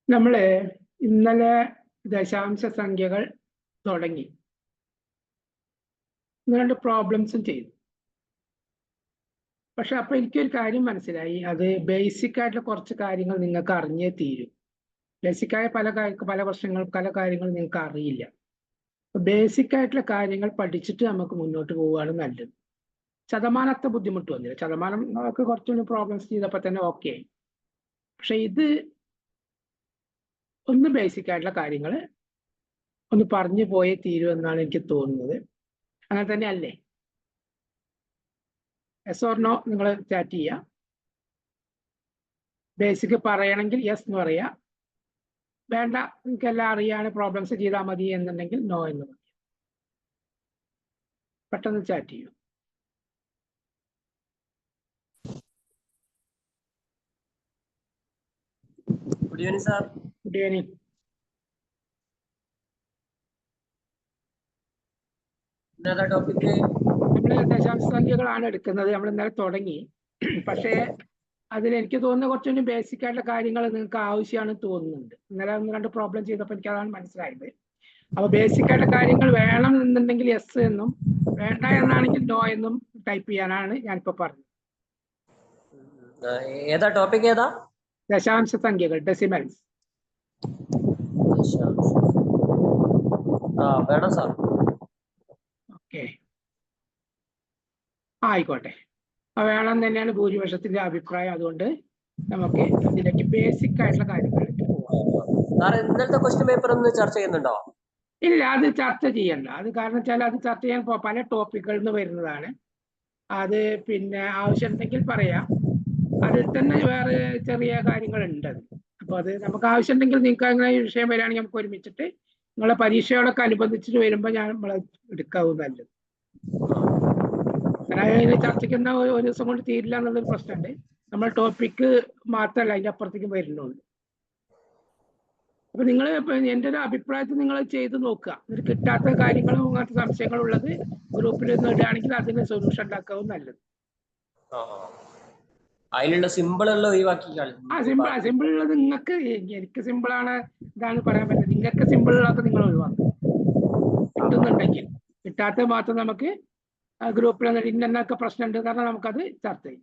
നമ്മള് ഇന്നലെ ദശാംശ സംഖ്യകൾ തുടങ്ങി. രണ്ട് പ്രോബ്ലംസും ചെയ്തു. പക്ഷെ അപ്പൊ എനിക്കൊരു കാര്യം മനസ്സിലായി, അത് ബേസിക് ആയിട്ടുള്ള കുറച്ച് കാര്യങ്ങൾ നിങ്ങൾക്ക് അറിഞ്ഞേ തീരും. ബേസിക്കായ പല പ്രശ്നങ്ങൾ പല കാര്യങ്ങളും നിങ്ങൾക്ക് അറിയില്ല. ബേസിക് ആയിട്ടുള്ള കാര്യങ്ങൾ പഠിച്ചിട്ട് നമുക്ക് മുന്നോട്ട് പോവുകയാണ് നല്ലത്. ശതമാനത്തെ ബുദ്ധിമുട്ട് വന്നില്ല. ശതമാനം നമുക്ക് കുറച്ചുകൂടി പ്രോബ്ലംസ് ചെയ്തപ്പോൾ തന്നെ ഓക്കെ ആയി. പക്ഷെ ഇത് ഒന്ന് ബേസിക് ആയിട്ടുള്ള കാര്യങ്ങൾ ഒന്ന് പറഞ്ഞു പോയേ തീരുമെന്നാണ് എനിക്ക് തോന്നുന്നത്. അങ്ങനെ തന്നെ അല്ലേ? യെസ് ഓർ നോ നിങ്ങൾ ചാറ്റ് ചെയ്യുക. ബേസിക് പറയണമെങ്കിൽ യെസ് എന്ന് പറയാ. വേണ്ട, നിങ്ങൾക്ക് എല്ലാം അറിയാണ്, പ്രോബ്ലംസ് ചെയ്താൽ മതി എന്നുണ്ടെങ്കിൽ നോ എന്ന് പറയാം. പെട്ടെന്ന് ചാറ്റ് ചെയ്യൂ. Good evening sir. Good evening. Topic നമ്മൾ ദശാംശ സംഖ്യകളാണ് എടുക്കുന്നത്. നമ്മൾ ഇന്നലെ തുടങ്ങി. പക്ഷേ അതിൽ എനിക്ക് തോന്നുന്ന കുറച്ചുകൂടി ബേസിക് ആയിട്ടുള്ള കാര്യങ്ങൾ നിങ്ങൾക്ക് ആവശ്യമാണ് തോന്നുന്നുണ്ട്. ഇന്നലെ ഒന്ന് രണ്ട് പ്രോബ്ലം ചെയ്തപ്പോൾ എനിക്ക് അതാണ് മനസ്സിലായത്. അപ്പൊ ബേസിക് ആയിട്ടുള്ള കാര്യങ്ങൾ വേണം എന്നുണ്ടെങ്കിൽ യെസ് എന്നും, വേണ്ട എന്നാണെങ്കിൽ നോ എന്നും ടൈപ്പ് ചെയ്യാനാണ് ഞാനിപ്പോ പറഞ്ഞത്. ഏതാ ടോപ്പിക്? ഏതാ? ദശാംശ സംഖ്യകൾ, ഡെസിമൽസ്. വേണം സാർ. ഓക്കെ, ആയിക്കോട്ടെ. വേണം തന്നെയാണ് ഭൂരിപക്ഷത്തിന്റെ അഭിപ്രായം. അതുകൊണ്ട് നമുക്ക് അതിലേക്ക് ബേസിക് ആയിട്ടുള്ള കാര്യങ്ങളിലേക്ക് പോവാം. ഇന്നലത്തെ ക്വസ്റ്റ്യൻ പേപ്പർ ഒന്ന് ചർച്ച ചെയ്യുന്നുണ്ടോ? ഇല്ല, അത് ചർച്ച ചെയ്യണ്ട. അത് കാരണം വെച്ചാൽ അത് ചർച്ച ചെയ്യാൻ പല ടോപ്പിക്കുകളിൽ നിന്ന് വരുന്നതാണ്. അത് പിന്നെ ആവശ്യമുണ്ടെങ്കിൽ പറയാം. അതിൽ തന്നെ വേറെ ചെറിയ കാര്യങ്ങളുണ്ട്. അപ്പൊ അത് നമുക്ക് ആവശ്യമുണ്ടെങ്കിൽ നിങ്ങൾക്ക് അങ്ങനെ വിഷയം വരികയാണെങ്കിൽ നമുക്ക് ഒരുമിച്ചിട്ട് നിങ്ങളെ പരീക്ഷയോടൊക്കെ അനുബന്ധിച്ചിട്ട് വരുമ്പോൾ നമ്മളെ എടുക്കാവും നല്ലത്. അതിന് ചർച്ചയ്ക്കുന്ന ഒരു ദിവസം കൊണ്ട് തീരില്ല എന്നുള്ളൊരു പ്രശ്നമുണ്ട്. നമ്മൾ ടോപ്പിക്ക് മാത്രമല്ല അതിന്റെ അപ്പുറത്തേക്കും വരുന്നുള്ളൂ. അപ്പൊ നിങ്ങൾ എൻ്റെ ഒരു അഭിപ്രായത്തിൽ നിങ്ങൾ ചെയ്ത് നോക്കുക. എന്നിട്ട് കിട്ടാത്ത കാര്യങ്ങളും അങ്ങനത്തെ സംശയങ്ങളും ഉള്ളത് ഗ്രൂപ്പിൽ നിന്ന് ഇടുകയാണെങ്കിൽ അതിന് സൊല്യൂഷൻ ഉണ്ടാക്കാവും നല്ലത്. അതിലുള്ള സിമ്പിളുള്ള ഒഴിവാക്കിയാൽ സിമ്പിൾ ഉള്ളത് നിങ്ങൾക്ക്, എനിക്ക് സിമ്പിളാണ് ഇതാണ് പറയാൻ പറ്റില്ല. നിങ്ങൾക്ക് സിമ്പിൾ ഉള്ളത് നിങ്ങൾ ഒഴിവാക്കും. കിട്ടുന്നുണ്ടെങ്കിൽ, കിട്ടാത്ത മാത്രം നമുക്ക് ഗ്രൂപ്പിൽ വന്നിട്ട് ഇന്നൊക്കെ പ്രശ്നമുണ്ട് കാരണം നമുക്കത് ചർച്ച ചെയ്യും.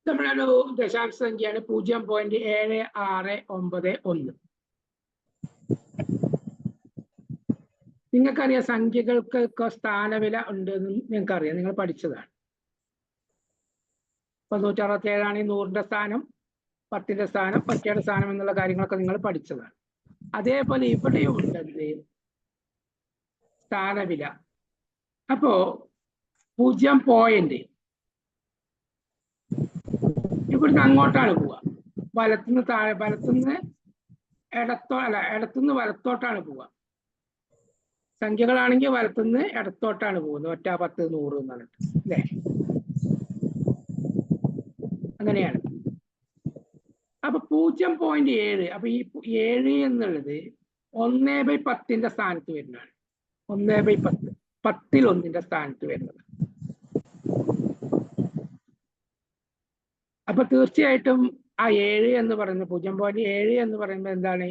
നമ്മളൊരു ദശാംശ സംഖ്യയാണ് 0.7691. നിങ്ങൾക്കറിയാം സംഖ്യകൾക്കൊക്കെ സ്ഥാനവില ഉണ്ട് എന്ന് നിങ്ങൾക്കറിയാം, നിങ്ങൾ പഠിച്ചതാണ്. ഇപ്പൊ 167 ആണെങ്കിൽ 100ന്റെ സ്ഥാനം, 10ന്റെ സ്ഥാനം, ഒറ്റയുടെ സ്ഥാനം എന്നുള്ള കാര്യങ്ങളൊക്കെ നിങ്ങൾ പഠിച്ചതാണ്. അതേപോലെ ഇവിടെയും ഉണ്ടത് സ്ഥാനവില. അപ്പോ 0 പോയിന്റ് ഇവിടുന്ന് അങ്ങോട്ടാണ് പോവുക. വലത്തുനിന്ന് താഴെ, വലത്തുനിന്ന് ഇടത്തുനിന്ന് വലത്തോട്ടാണ് പോവുക. സംഖ്യകളാണെങ്കിൽ വലത്തുനിന്ന് ഇടത്തോട്ടാണ് പോകുന്നത്. 1, 10, 100 എന്ന് പറഞ്ഞിട്ട് അല്ലേ? അങ്ങനെയാണ്. അപ്പൊ 0.7, അപ്പൊ ഈ 7 എന്നുള്ളത് 1/10ന്റെ സ്ഥാനത്ത് വരുന്നതാണ്. 1/10, 10ൽ 1ന്റെ സ്ഥാനത്ത് വരുന്നത്. അപ്പൊ തീർച്ചയായിട്ടും ആ 7 എന്ന് പറയുന്നത് 0.7 എന്ന് പറയുമ്പോൾ എന്താണ്?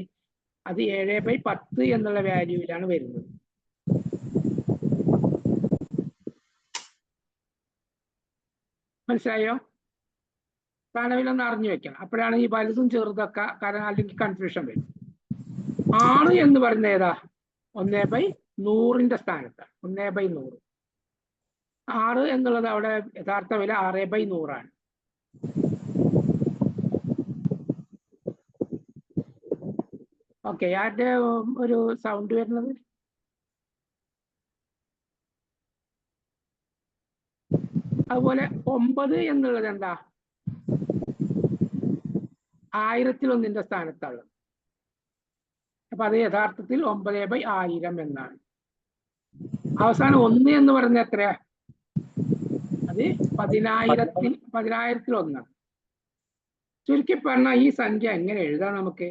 അത് 7/10 എന്നുള്ള വാല്യൂവിലാണ് വരുന്നത്. മനസ്സിലായോ? സ്ഥാനവില ഒന്ന് അറിഞ്ഞു വെക്കണം. അപ്പോഴാണ് ഈ വലുതും ചെറുതൊക്കെ, കാരണം അല്ലെങ്കിൽ കൺഫ്യൂഷൻ വരും. 6 എന്ന് പറയുന്നത് ഏതാ? 1/100 സ്ഥാനത്താണ്. 1/100. 6 എന്നുള്ളത് അവിടെ യഥാർത്ഥ വില 6/100 ഓക്കെ. ആരുടെ ഒരു സൗണ്ട് വരുന്നത്? അതുപോലെ 9 എന്നുള്ളത് എന്താ? 1000-1 സ്ഥാനത്താണ്. അപ്പൊ അത് യഥാർത്ഥത്തിൽ 9/1000 എന്നാണ്. അവസാനം 1 എന്ന് പറയുന്നത് എത്രയാ? അത് 10,000-1. ചുരുക്കി പറഞ്ഞാൽ ഈ സംഖ്യ എങ്ങനെ എഴുതാം? നമുക്ക്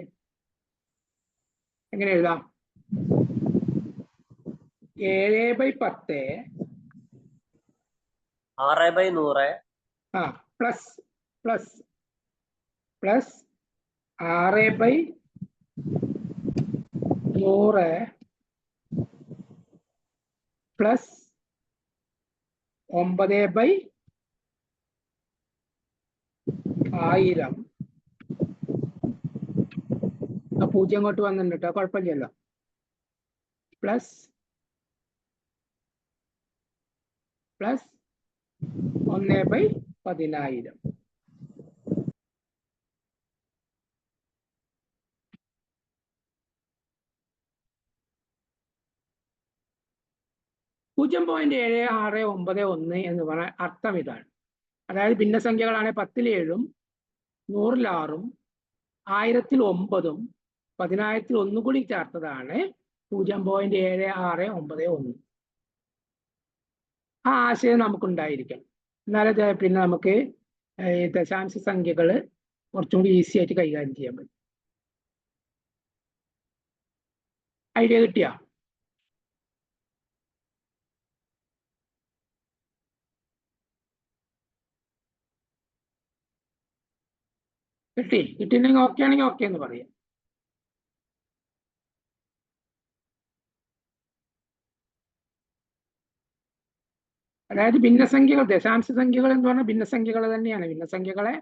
എങ്ങനെ എഴുതാം? 7/10 6/100 പ്ലസ് 6/100 പ്ലസ് 9/1000. ആ 0 അങ്ങോട്ട് വന്നിട്ടുണ്ട് കേട്ടോ, കുഴപ്പമില്ലല്ലോ. പ്ലസ് 1/1000. പൂജ്യം 0.7691 എന്ന് പറഞ്ഞാൽ അർത്ഥം ഇതാണ്. അതായത് ഭിന്നസംഖ്യകളാണ് 10-ൽ 7-ഉം 100-ൽ 6-ഉം 1000-ൽ 9-ഉം 10,000-ൽ 1 കൂടി ചേർത്തതാണ് 0.7691. ആ ആശയം നമുക്കുണ്ടായിരിക്കണം. എന്നാലേ പിന്നെ നമുക്ക് ദശാംശ സംഖ്യകൾ കുറച്ചും കൂടി ഈസി ആയിട്ട് കൈകാര്യം ചെയ്യാൻ പറ്റും. ഐഡിയ കിട്ടിയ? കിട്ടിയില്ലെങ്കിൽ ഓക്കെ ആണെങ്കിൽ ഓക്കെ എന്ന് പറയാം. അതായത് ഭിന്നസംഖ്യകൾ, ദശാംശ സംഖ്യകൾ എന്ന് പറഞ്ഞാൽ ഭിന്നസംഖ്യകൾ തന്നെയാണ്. ഭിന്നസംഖ്യകളെ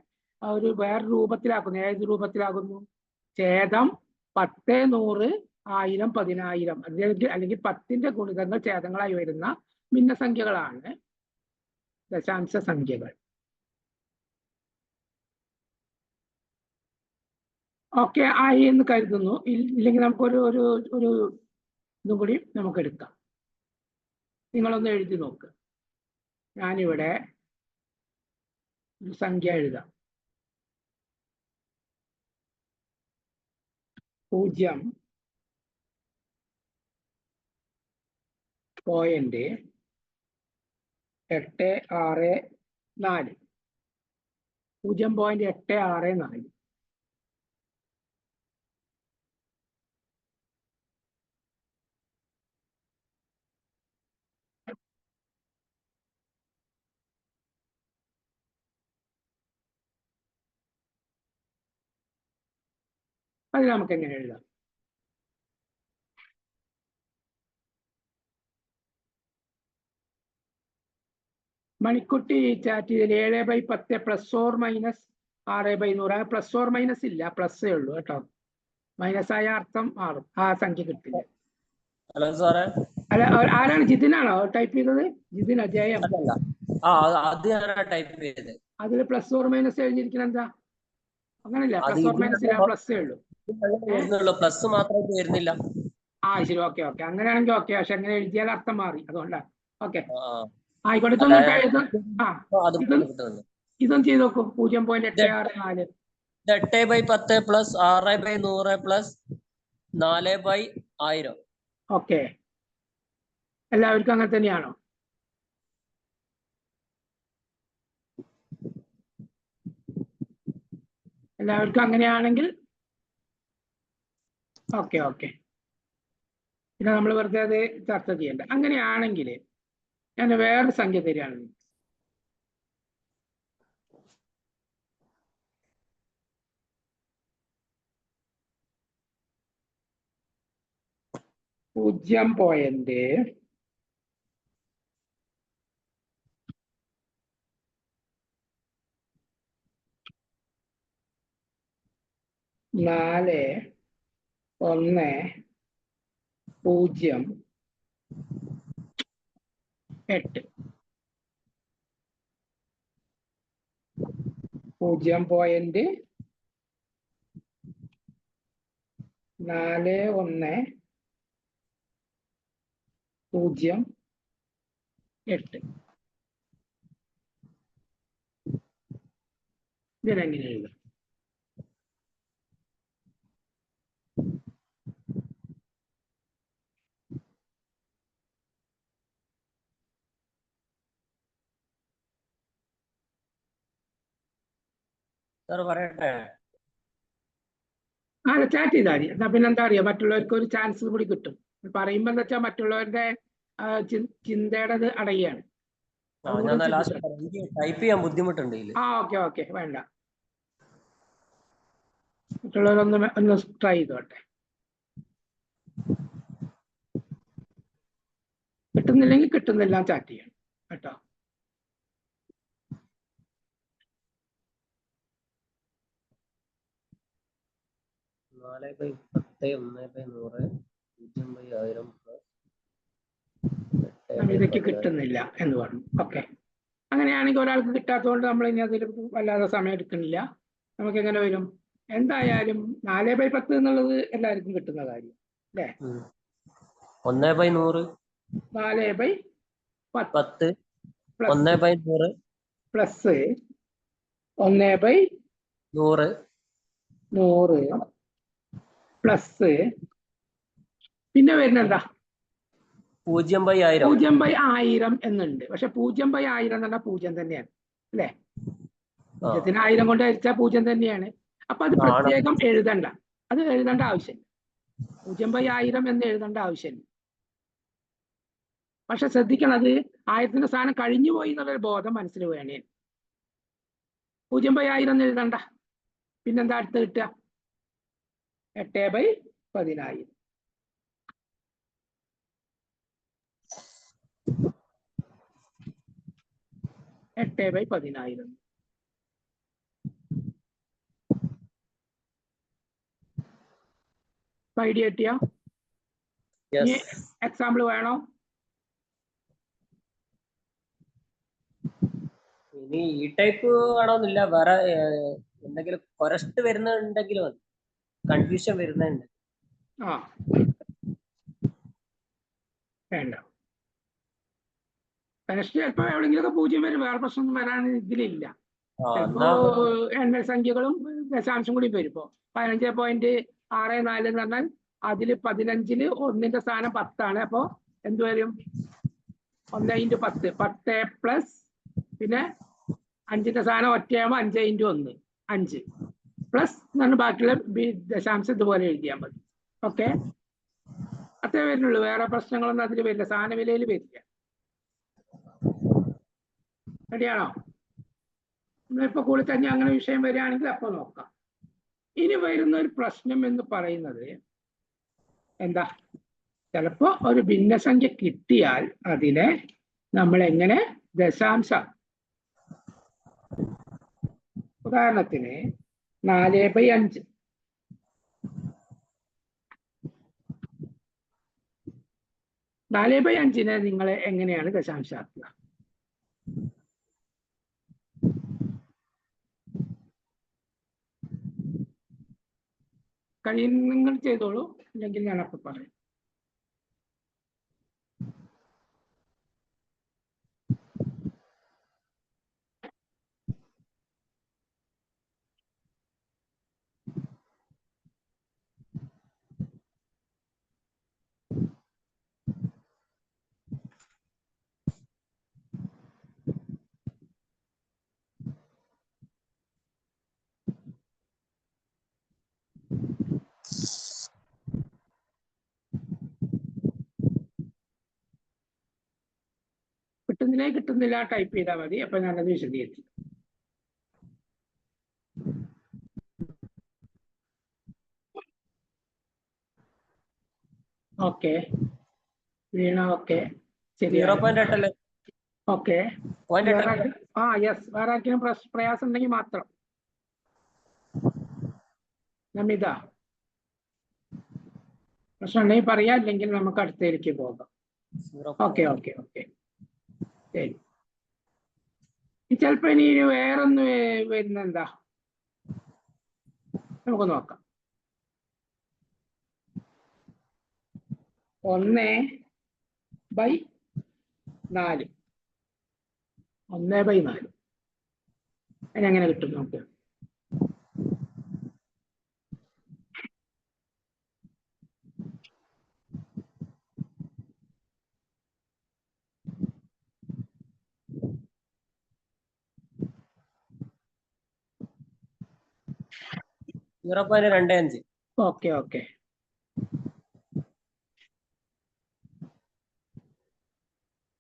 ഒരു വേറെ രൂപത്തിലാക്കുന്നു. ഏത് രൂപത്തിലാകുന്നു? ഛേദം 10, 100, 1000, 10,000 അല്ലെങ്കിൽ 10ന്റെ ഗുണിതങ്ങൾ ഛേദങ്ങളായി വരുന്ന ഭിന്നസംഖ്യകളാണ് ദശാംശ സംഖ്യകൾ. ഓക്കെ ആയി എന്ന് കരുതുന്നു. ഇല്ലെങ്കിൽ നമുക്കൊരു ഒരു ഒരു ഇതും കൂടി നമുക്ക് എടുക്കാം. നിങ്ങളൊന്ന് എഴുതി നോക്ക്. ഞാനിവിടെ ഒരു സംഖ്യ എഴുതാം. 0.86 0.864. അത് നമുക്ക് എങ്ങനെ എഴുതാം? മണിക്കുട്ടി ചാറ്റ് ചെയ്തതിൽ 7/10 plus or minus 6/100. Plus or minus ഇല്ല, പ്ലസ്സേ ഉള്ളൂ കേട്ടോ. മൈനസ് ആയ അർത്ഥം മാറും, ആ സംഖ്യ കിട്ടില്ല. ഹലോ സാറേ. അല്ല, ആരാണ്? ജിതിനാണോ ടൈപ്പ് ചെയ്തത്? ജിതിൻ അജയം. അതിൽ പ്ലസ് ഓർ മൈനസ് എഴുതിയിരിക്കുന്നത് എന്താ? അങ്ങനല്ല, പ്ലസ് ഓർ മൈനസ് ഇല്ല, പ്ലസ്സേ ഉള്ളൂ. പ്ലസ് മാത്രമായിട്ട് വരുന്നില്ല. ആ ശരി, ഓക്കെ. അങ്ങനെയാണെങ്കിൽ ഓക്കെ. പക്ഷെ അങ്ങനെ എഴുതിയാൽ അർത്ഥം മാറി, അതുകൊണ്ടാണ്. ഓക്കെ, ആയിക്കോട്ടെ. ഇതൊന്നും ചെയ്ത് നോക്കും. 0.864 8/10 പ്ലസ് 6/100 പ്ലസ് 4/1000. ഓക്കെ, എല്ലാവർക്കും അങ്ങനെ തന്നെയാണോ? എല്ലാവർക്കും അങ്ങനെയാണെങ്കിൽ ഓക്കെ. പിന്നെ നമ്മൾ വെറുതെ അത് ചർച്ച ചെയ്യണ്ട. അങ്ങനെയാണെങ്കിൽ ഞാൻ വേറൊരു സംഖ്യ തരികയാണ്. 0.4 1 0.8 0.4108 ഇതിനെങ്ങനെ എഴുതാം? സാർ പറയട്ടെ? ചാറ്റ് ചെയ്താൽ മതി. എന്നാ പിന്നെ എന്താ അറിയാം, മറ്റുള്ളവർക്ക് ഒരു ചാൻസ് കൂടി കിട്ടും. പറയുമ്പോ എന്താ വെച്ചാൽ മറ്റുള്ളവരുടെ ചിന്തയുടെ അടയാണ്. ടൈപ്പ് ചെയ്യാൻ ബുദ്ധിമുട്ടുണ്ട്. ഓക്കെ വേണ്ട, മറ്റുള്ളവരൊന്ന് ട്രൈ ചെയ്തോട്ടെ. കിട്ടുന്നില്ലെങ്കിൽ കിട്ടുന്നില്ല ചാറ്റ് ചെയ്യണം കേട്ടോ. ഇതൊക്കെ കിട്ടുന്നില്ല എന്ന് പറഞ്ഞു. ഓക്കെ, അങ്ങനെയാണെങ്കിൽ ഒരാൾക്ക് കിട്ടാത്തതുകൊണ്ട് നമ്മൾ ഇനി അതിൽ വല്ലാതെ സമയം എടുക്കുന്നില്ല. നമുക്ക് എങ്ങനെ വരും? എന്തായാലും 4/10 എന്നുള്ളത് എല്ലാവർക്കും കിട്ടുന്ന കാര്യം അല്ലേ? 1/100 4/10 1/100 പ്ലസ് 1/100 പ്ലസ് പിന്നെ വരുന്നെന്താ? 0/1000 0/1000 എന്നുണ്ട്. പക്ഷെ 0/1000 എന്ന് പറഞ്ഞാൽ 0 തന്നെയാണ് അല്ലേ? 0-നെ 1000 കൊണ്ട് ഹരിച്ചാൽ 0 തന്നെയാണ്. അപ്പൊ അത് പ്രത്യേകം എഴുതണ്ട, അത് എഴുതേണ്ട ആവശ്യമില്ല. 0/1000 എന്ന് എഴുതേണ്ട ആവശ്യമില്ല. പക്ഷെ ശ്രദ്ധിക്കണം, അത് 1000ന്റെ സ്ഥാനം കഴിഞ്ഞു പോയി എന്നുള്ളൊരു ബോധം മനസ്സിൽ വേണേ. 0/1000 എന്ന് എഴുതണ്ട. പിന്നെന്താ അടുത്ത് കിട്ടുക? 8/1000. 8/1000. ഐഡിയ കിട്ടിയോ? എക്സാമ്പിൾ വേണോ? ഇനി ഈ ടൈപ്പ് വേണമെന്നില്ല, വേറെ എന്തെങ്കിലും കൊറസ്റ്റ് വരുന്നുണ്ടെങ്കിലും മതി, കൺഫ്യൂഷൻ വരുന്നുണ്ട്. വേണ്ട, കനസ്റ്റ് ചിലപ്പോ എവിടെയെങ്കിലുമൊക്കെ 0 വരും. വേറെ പ്രശ്നമൊന്നും വരാൻ ഇതിലില്ല. ചിലപ്പോ എണ്ണൽ സംഖ്യകളും ദശാംശം കൂടി വരും. ഇപ്പോ 15.64 എന്ന് പറഞ്ഞാൽ അതില് 15-ല് 1-ന്റെ സ്ഥാനം 10 ആണ്. അപ്പോ എന്ത് വരും? 1/10 10 പ്ലസ് പിന്നെ 5-ന്റെ സ്ഥാനം ഒറ്റയാകുമ്പോൾ 5/1 5 പ്ലസ് എന്നാണ് ബാക്കിയുള്ള ദശാംശം ഇതുപോലെ എഴുതിയാൽ മതി. ഓക്കെ, അത്രേ വരുന്നുള്ളൂ. വേറെ പ്രശ്നങ്ങളൊന്നും അതിൽ വരില്ല, സ്ഥാനവിലയിൽ വരില്ല. റെഡിയാണോ? നമ്മളിപ്പോ കൂടി തന്നെ അങ്ങനെ വിഷയം വരികയാണെങ്കിൽ അപ്പൊ നോക്കാം. ഇനി വരുന്ന ഒരു പ്രശ്നം എന്ന് പറയുന്നത് എന്താ? ചിലപ്പോ ഒരു ഭിന്നസംഖ്യ കിട്ടിയാൽ അതിനെ നമ്മൾ എങ്ങനെ ദശാംശം, ഉദാഹരണത്തിന് 4/5 4/5-നെ നിങ്ങൾ എങ്ങനെയാണ് ദശാംശാക്കുക? നിങ്ങൾ ചെയ്തോളൂ, അല്ലെങ്കിൽ ഞാനപ്പോൾ പറയും. കിട്ടുന്നില്ല ടൈപ്പ് ചെയ്താൽ മതി. അപ്പൊ ഞാനത് വിശദീകരിച്ചു. ഓക്കെ വീണ, ഓക്കെ ശരി. Okay, yes. വേറെ ആർക്കെങ്കിലും പ്രയാസം ഉണ്ടെങ്കിൽ മാത്രം. നമിത പ്രശ്നമുണ്ടെങ്കിൽ പറയാം, അല്ലെങ്കിൽ നമുക്ക് അടുത്തേക്ക് പോകാം. 0. ഓക്കെ ഓക്കെ ഓക്കെ ശരി. ചിലപ്പോ ഇനി വേറൊന്ന് വരുന്ന എന്താ, നമുക്ക് നോക്കാം. 1/4. 1/4 അതിനെങ്ങനെ കിട്ടും നമുക്ക്? Okay okay.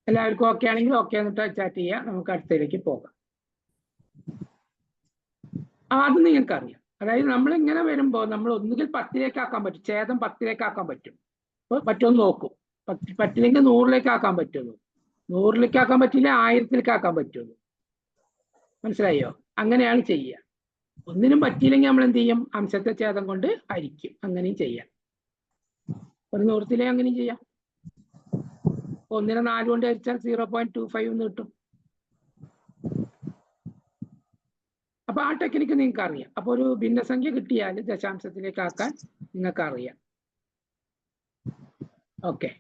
എല്ലാവർക്കും ഓക്കെ ആണെങ്കിൽ ഓക്കെ എന്നിട്ട് ചാറ്റ് ചെയ്യാം. നമുക്ക് അടുത്തതിലേക്ക് പോകാം. അത് നിങ്ങൾക്കറിയാം. അതായത് നമ്മൾ ഇങ്ങനെ വരുമ്പോൾ നമ്മൾ ഒന്നുകിൽ 10ലേക്ക് ആക്കാൻ പറ്റും, ഛേദം 10ലേക്ക് ആക്കാൻ പറ്റും. പറ്റുമെന്ന് നോക്കും. പറ്റില്ലെങ്കിൽ 100ലേക്ക് ആക്കാൻ പറ്റുള്ളൂ. 100ലേക്ക് ആക്കാൻ പറ്റില്ല, 1000ലേക്ക് ആക്കാൻ പറ്റുള്ളൂ. മനസ്സിലായോ? അങ്ങനെയാണ് ചെയ്യുക. ഒന്നിനും പറ്റിയില്ലെങ്കിൽ നമ്മൾ എന്ത് ചെയ്യും? അംശത്തെ ഛേദം കൊണ്ട് ഹരിക്കും. അങ്ങനെയും ചെയ്യാം. ഒരു നിവൃത്തിയിലെ അങ്ങനെയും ചെയ്യാം. 1നെ 4 കൊണ്ട് ഹരിച്ചാൽ 0.25 എന്ന് കിട്ടും. അപ്പൊ ആ ടെക്നിക്ക് നിങ്ങൾക്ക് അറിയാം. അപ്പൊ ഒരു ഭിന്നസംഖ്യ കിട്ടിയാൽ ദശാംശത്തിലേക്ക് ആക്കാൻ നിങ്ങൾക്ക് അറിയാം. ഓക്കെ,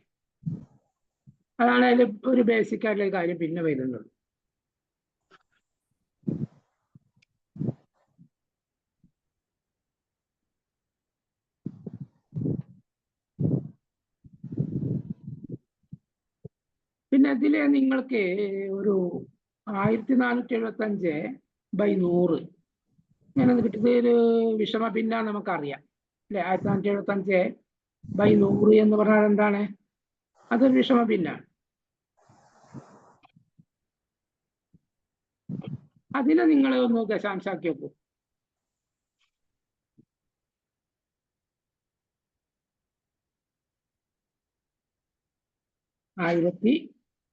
അതാണ് അതിൽ ഒരു ബേസിക് ആയിട്ടുള്ള കാര്യം പിന്നെ വരുന്നുള്ളൂ. പിന്നെ ഇതില് നിങ്ങൾക്ക് ഒരു 1475/100 ഇങ്ങനെ കിട്ടുന്നത് ഒരു വിഷമ ഭിന്ന നമുക്കറിയാം അല്ലെ. 1475/100 എന്ന് പറഞ്ഞാൽ എന്താണ്? അതൊരു വിഷമ ഭിന്നാണ്. അതിനെ നിങ്ങൾ ഒന്ന് ദശാംശാക്കി വെക്കൂ. ആയിരത്തി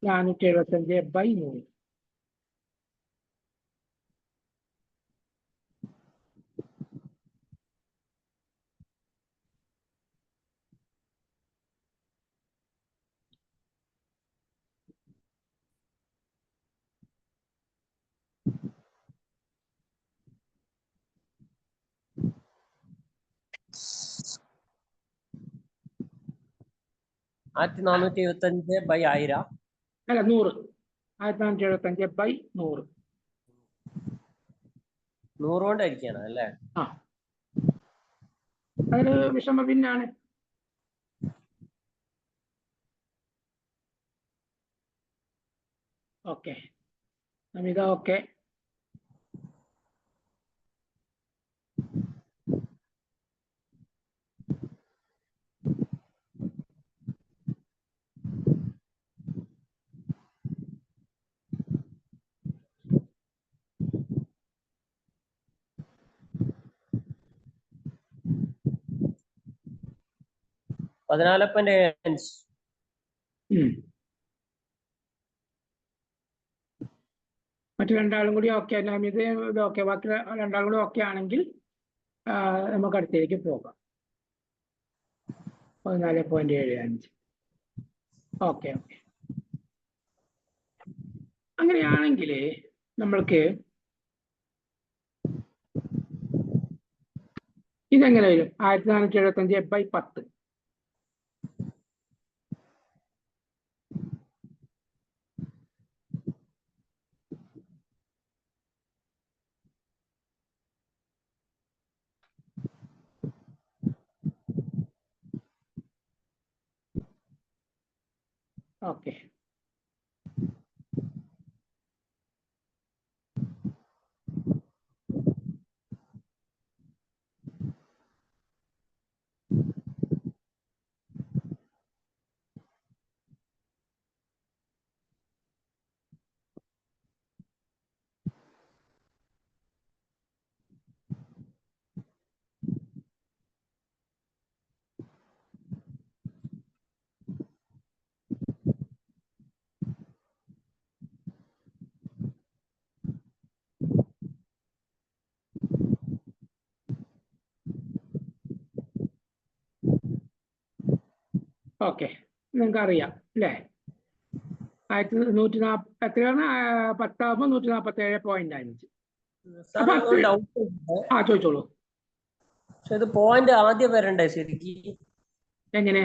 475/100. അല്ല 100. 1475/100. 100 കൊണ്ട് ഹരിക്കാണ് അല്ലേ? ആ, അതൊരു വിഷമ ഭിന്നാണ്. Okay, Namitha okay. മറ്റു രണ്ടാളും കൂടി ഓക്കെ, നമിത ഇത് ഓക്കെ, ബാക്കി രണ്ടാളും കൂടി ഓക്കെ ആണെങ്കിൽ നമുക്ക് അടുത്തേക്ക് പോകാം. 14.75. Okay okay. അങ്ങനെയാണെങ്കിൽ നമ്മൾക്ക് ഇതെങ്ങനെ വരും? 1475/10. ഓക്കെ, ഓക്കെ, നിങ്ങൾക്ക് അറിയാം അല്ലേ? 1140 എത്രയാണ്? 10 147.5. സാറേ അപ്പൊ ഒരു ഡൗട്ട്. ചോദിച്ചോളൂ. പക്ഷെ ഇത് പോയിന്റ് ആദ്യം വരണ്ടേ ശരിക്കും? എങ്ങനെ?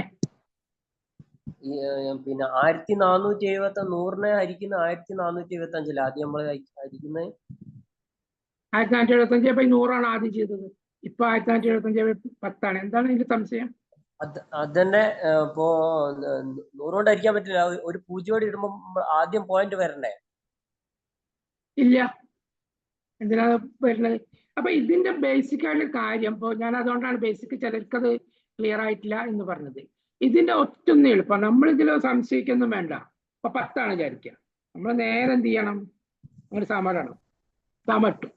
പിന്നെ 1470 100നെ ഹരിക്കുന്ന 1475 ആദ്യം നമ്മൾ ഹരിക്കുന്നത്. 1975 ഇപ്പൊ 100 ആദ്യം ചെയ്തത്. ഇപ്പൊ 1975 10. എന്താണ് ഇതിന്റെ സംശയം? അതന്നെ ഇപ്പോ 100 കൊണ്ട് ഹരിക്കാൻ പറ്റില്ല. ഒരു 0 ഇടുമ്പോ ആദ്യം പോയിന്റ് വരണ്ടേ? ഇല്ല. എന്തിനാ വരുന്നത്? അപ്പൊ ഇതിന്റെ ബേസിക് ആയിട്ടുള്ള കാര്യം, ഇപ്പൊ ഞാൻ അതുകൊണ്ടാണ് ബേസിക് ചിലർക്കത് ക്ലിയർ ആയിട്ടില്ല എന്ന് പറഞ്ഞത്. ഇതിന്റെ ഒറ്റൊന്നും എളുപ്പം, നമ്മൾ ഇതിൽ സംശയിക്കൊന്നും വേണ്ട. ഇപ്പൊ 10 വിചാരിക്കുക, നമ്മൾ നേരെ എന്ത് ചെയ്യണം? നമ്മൾ സമരണം, സമട്ടു.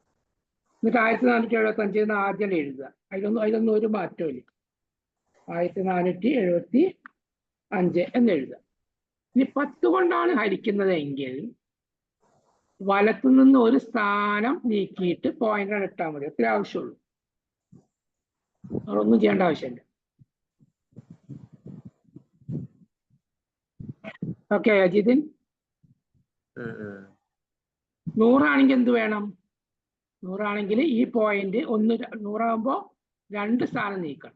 എന്നിട്ട് 1475 ആദ്യം എഴുതുക. അതിലൊന്നും ഒരു മാറ്റവും ഇല്ല. 1475 എന്ന് എഴുതുക. ഇനി 10 കൊണ്ടാണ് ഹരിക്കുന്നത് എങ്കിൽ വലത്തുനിന്ന് ഒരു സ്ഥാനം നീക്കിയിട്ട് പോയിന്റ് ഇട്ടാൽ മതി. അത്ര ആവശ്യമുള്ളൂ. ഒന്നും ചെയ്യേണ്ട ആവശ്യമില്ല. ഓക്കെ അജിതിൻ? 100 എന്ത് വേണം? 100 ഈ പോയിന്റ് 100 2 സ്ഥാനം നീക്കണം.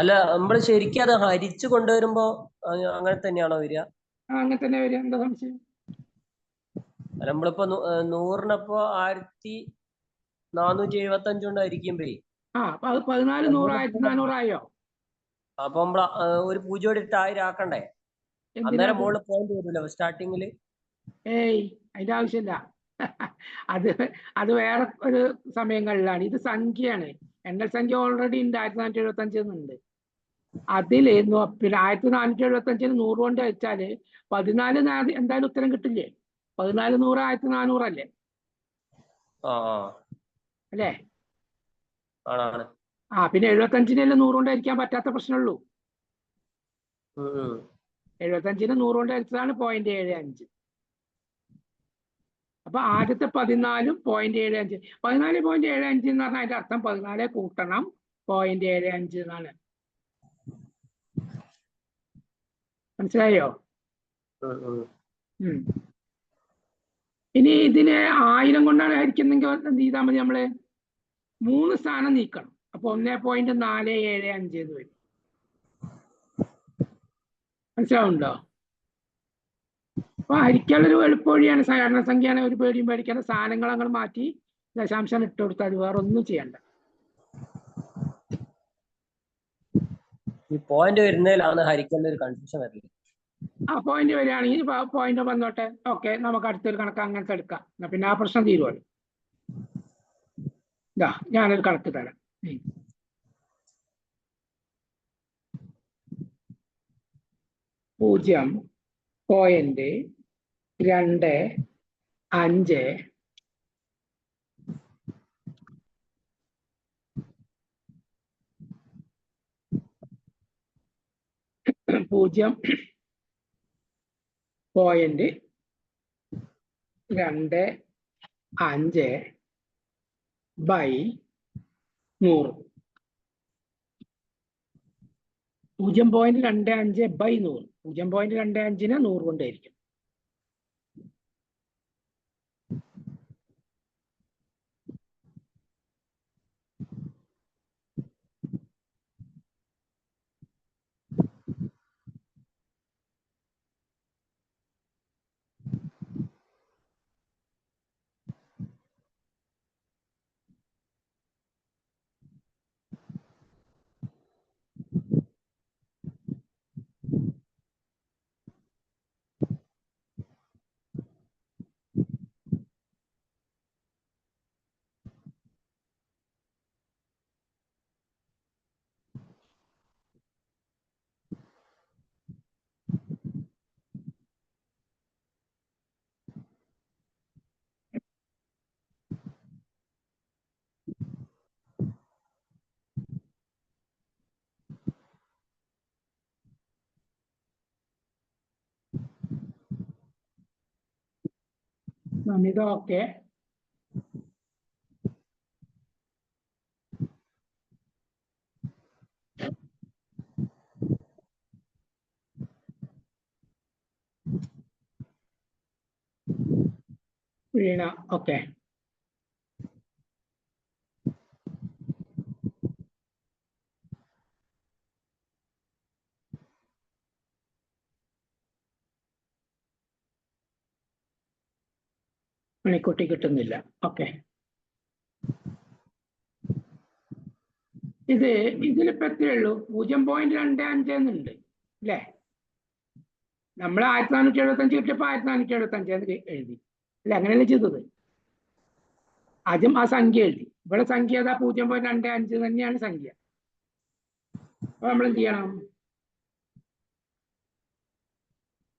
അല്ല, നമ്മൾ ശരിക്കും അത് ഹരിച്ചു കൊണ്ടുവരുമ്പോ അങ്ങനെ തന്നെയാണോ വരിക? അങ്ങനെ തന്നെ വരിക. എന്താ സംശയം? അല്ല, നമ്മളിപ്പോ 100-നിപ്പോ 1475 കൊണ്ട് ഹരിക്കുമ്പോ 14 100 1400 ആയോ? അപ്പൊ നമ്മൾ ഒരു 0 ഇട്ട് 1000 ആക്കണ്ടേ? അന്നേരം മുകളിൽ പോയിന്റ് വരില്ല സ്റ്റാർട്ടിങ്ങില്? ഏയ്, അതിന്റെ ആവശ്യമില്ല. അത് വേറെ ഒരു സമയങ്ങളിലാണ്. ഇത് സംഖ്യയാണ്. എണ്ണൽ സംഖ്യ ഓൾറെഡി ഉണ്ട്. 1475 ഉണ്ട്. അതില് പിന്നെ 1475 100 കൊണ്ട് വെച്ചാല് 14 എന്തായാലും ഉത്തരം കിട്ടില്ലേ? 14 100 1400 അല്ലേ? അല്ലേ? പിന്നെ 75-നെല്ലാം 100 കൊണ്ട് ഹരിക്കാൻ പറ്റാത്ത പ്രശ്നമുള്ളൂ. 75-നെ 100 കൊണ്ട് ഹരിച്ചതാണ് 0.75. അപ്പൊ ആദ്യത്തെ 14 0.75. 14.75 എന്ന് പറഞ്ഞാൽ അതിന്റെ അർത്ഥം 14 കൂട്ടണം 0.75 എന്നാണ്. മനസ്സിലായോ? ഇനി ഇതിനെ 1000 കൊണ്ടാണ് ഹരിക്കുന്നെങ്കിൽ എന്ത് ചെയ്താൽ മതി? നമ്മള് 3 സ്ഥാനം നീക്കണം. അപ്പൊ 1.475 എന്ന് വരും. മനസ്സിലാവുന്നുണ്ടോ? അപ്പൊ ഹരിക്കാനുള്ളൊരു എളുപ്പവഴിയാണ്. സാധാരണ സംഖ്യയാണ്, ഒരു പേടിയും പേടിക്കാതെ സ്ഥാനങ്ങൾ അങ്ങനെ മാറ്റി ദശാംശം ഇട്ട് കൊടുത്താൽ വേറെ ഒന്നും ചെയ്യണ്ട. ഈ പോയിന്റ് വരുന്നതിലാണ് ഹരിക്കേണ്ട ഒരു കൺഫ്യൂഷൻ വരുന്നത്. പോയിന്റ് വരികയാണെങ്കിൽ പോയിന്റ് വന്നോട്ടെ. ഓക്കെ, നമുക്ക് അടുത്തൊരു കണക്ക് അങ്ങനത്തെ എടുക്കാം. പിന്നെ ആ പ്രശ്നം തീരുമല്ലോ. ഞാനൊരു കണക്ക് തരാം. 0.25 0.25/100. 0.25/100. 0.25-നെ 100 കൊണ്ടായിരിക്കും. ഓക്കെ. വീണ. ഓക്കെ. മണിക്കുട്ടി കിട്ടുന്നില്ല. ഓക്കെ. ഇതിലിപ്പോ എത്രയേ ഉള്ളൂ? 0.25 എന്നുണ്ട് അല്ലേ? നമ്മൾ 1475 കിട്ടിയപ്പോ 1475 എഴുതി അല്ലെ? അങ്ങനെയല്ലേ ചെയ്തത്? ആദ്യം ആ സംഖ്യ എഴുതി. ഇവിടെ സംഖ്യ ഏതാ? 0.25 തന്നെയാണ് സംഖ്യ. അപ്പൊ നമ്മൾ എന്ത് ചെയ്യണം?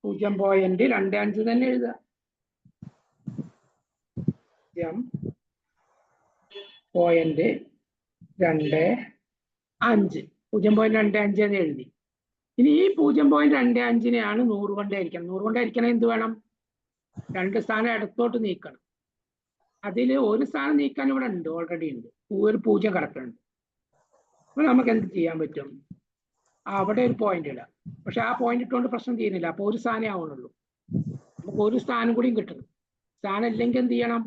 0.25 തന്നെ എഴുതുക. 0.25 0.25 എന്ന് എഴുതി. ഇനി ഈ 0.25-നെയാണ് 100 കൊണ്ട് ഹരിക്കണം. 100 കൊണ്ട് ഹരിക്കണം എന്ത് വേണം? 2 സ്ഥാനം ഇടത്തോട്ട് നീക്കണം. അതിൽ ഒരു സ്ഥാനം നീക്കാൻ ഇവിടെ ഉണ്ട്, ഓൾറെഡി ഉണ്ട്, ഒരു 0 കിടക്കുന്നുണ്ട്. അപ്പൊ നമുക്ക് എന്ത് ചെയ്യാൻ പറ്റും? അവിടെ ഒരു പോയിന്റ് ഇടാം. പക്ഷെ ആ പോയിന്റ് ഇട്ടുകൊണ്ട് പ്രശ്നം തീരുന്നില്ല. അപ്പൊ ഒരു സ്ഥാനേ ആവുന്നുള്ളൂ. നമുക്ക് ഒരു സ്ഥാനം കൂടിയും കിട്ടണം. സ്ഥാനം ഇല്ലെങ്കിൽ എന്ത് ചെയ്യണം?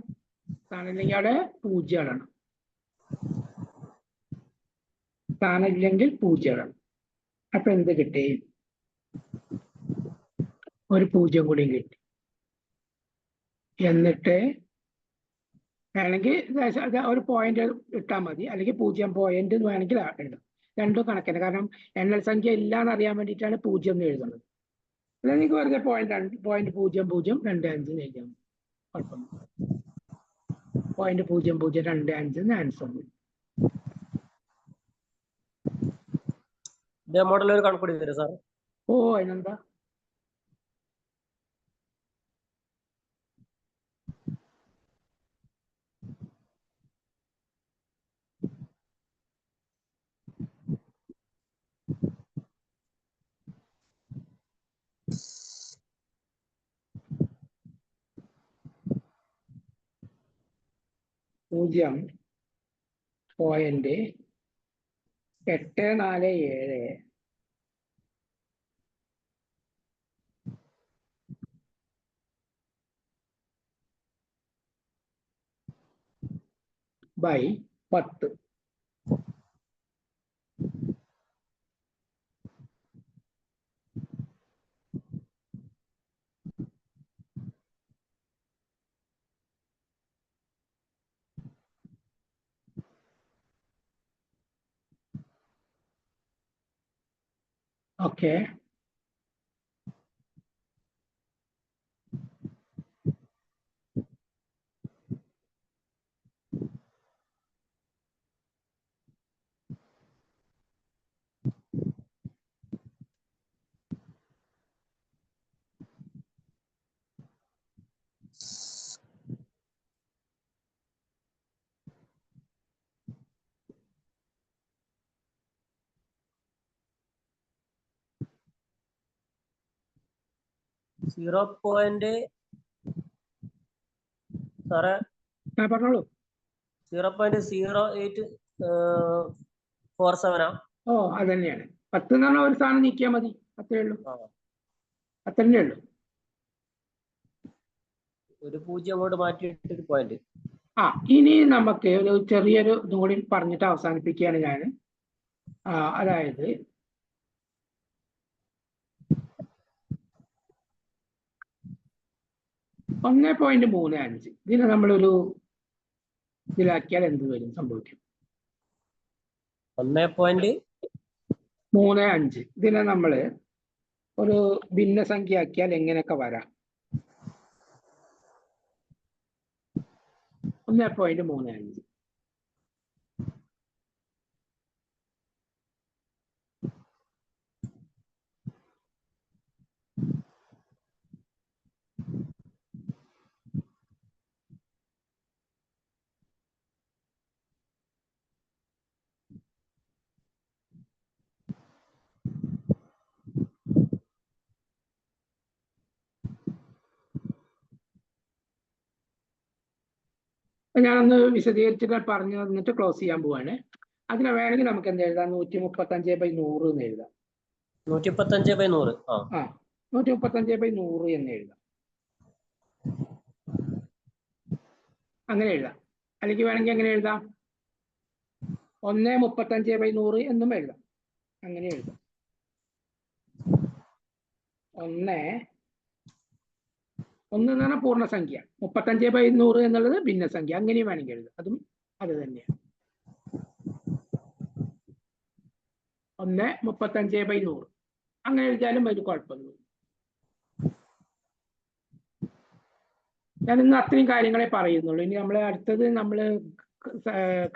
സ്ഥാനം ഇല്ലെങ്കിൽ അവിടെ 0 ഇടണം. സ്ഥാനം ഇല്ലെങ്കിൽ 0 ഇടണം. അപ്പൊ എന്ത് കിട്ടി? ഒരു 0 കൂടിയും കിട്ടി. എന്നിട്ട് വേണമെങ്കിൽ ഒരു പോയിന്റ് ഇട്ടാൽ മതി, അല്ലെങ്കിൽ 0 പോയിന്റ് വേണമെങ്കിൽ ഇടാം. രണ്ടും കണക്കിന്. കാരണം എണ്ണൽ സംഖ്യ ഇല്ല എന്നറിയാൻ വേണ്ടിയിട്ടാണ് 0 എന്ന് എഴുതുന്നത്. അല്ലെങ്കിൽ നിങ്ങൾക്ക് വെറുതെ .0025 എഴുതാം. കുഴപ്പമില്ല. .0025 ആൻസർ. മോഡൽ ഒരു കണക്കൂടി തരും സാർ. ഓ, അതിനെന്താ? .847 by 10. Okay. സാറേ പറഞ്ഞോളൂ. 0.0847. ഓ, അത് തന്നെയാണ്. 10 എന്ന് പറഞ്ഞാൽ ഒരു സ്ഥാനം നീക്കിയാൽ മതി. അത്രേ ഉള്ളൂ. അത്രേ ഉള്ളൂ. ഒരു 0 അങ്ങോട്ട് മാറ്റിയിട്ട് പോയിന്റ്. ഇനി നമുക്ക് ഒരു ചെറിയൊരു ഇതും കൂടി പറഞ്ഞിട്ട് അവസാനിപ്പിക്കുകയാണ് ഞാൻ. അതായത് .35 ഇതിനെ നമ്മളൊരു ഇതിലാക്കിയാൽ എന്ത് വരും സംഭവിക്കും? 1.35 ഇതിനെ നമ്മള് ഒരു ഭിന്നസംഖ്യ ആക്കിയാൽ എങ്ങനെയൊക്കെ വരാം? 1.35. ഞാനൊന്ന് വിശദീകരിച്ചിട്ട് പറഞ്ഞു തന്നിട്ട് ക്ലോസ് ചെയ്യാൻ പോവാണ്. അതിനെ വേണമെങ്കിൽ നമുക്ക് എന്ത് എഴുതാം? 135/100 എന്ന് എഴുതാം. 135/100. 135/100 എന്ന് എഴുതാം. അങ്ങനെ എഴുതാം. അല്ലെങ്കിൽ വേണമെങ്കിൽ എങ്ങനെ എഴുതാം? 1/35/100 എന്നും എഴുതാം. അങ്ങനെ എഴുതാം. 1 എന്ന് പറഞ്ഞാൽ പൂർണ്ണസംഖ്യ, 35/100 എന്നുള്ളത് ഭിന്നസംഖ്യ. അങ്ങനെയും വേണമെങ്കിൽ എഴുതാം. അതും അത് തന്നെയാണ്. 1/35/100 അങ്ങനെ എഴുതിയാലും ഒരു കുഴപ്പമൊന്നുമില്ല. ഞാൻ ഇന്ന് അത്രയും കാര്യങ്ങളെ പറയുന്നുള്ളൂ. ഇനി നമ്മൾ അടുത്തത്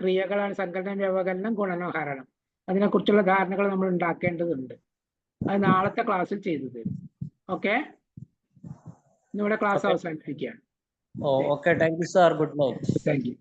ക്രിയകളാണ് സങ്കലനം, വ്യവകലനം, ഗുണനം, ഹരണം. അതിനെക്കുറിച്ചുള്ള ധാരണകൾ നമ്മൾ ഉണ്ടാക്കേണ്ടതുണ്ട്. അത് നാളത്തെ ക്ലാസ്സിൽ ചെയ്തു തരും. ഓക്കെ, ഇന്നിവിടെ ക്ലാസ് അവസാനിപ്പിക്കുകയാണ്. Okay, thank you sir. Good night. Thank you.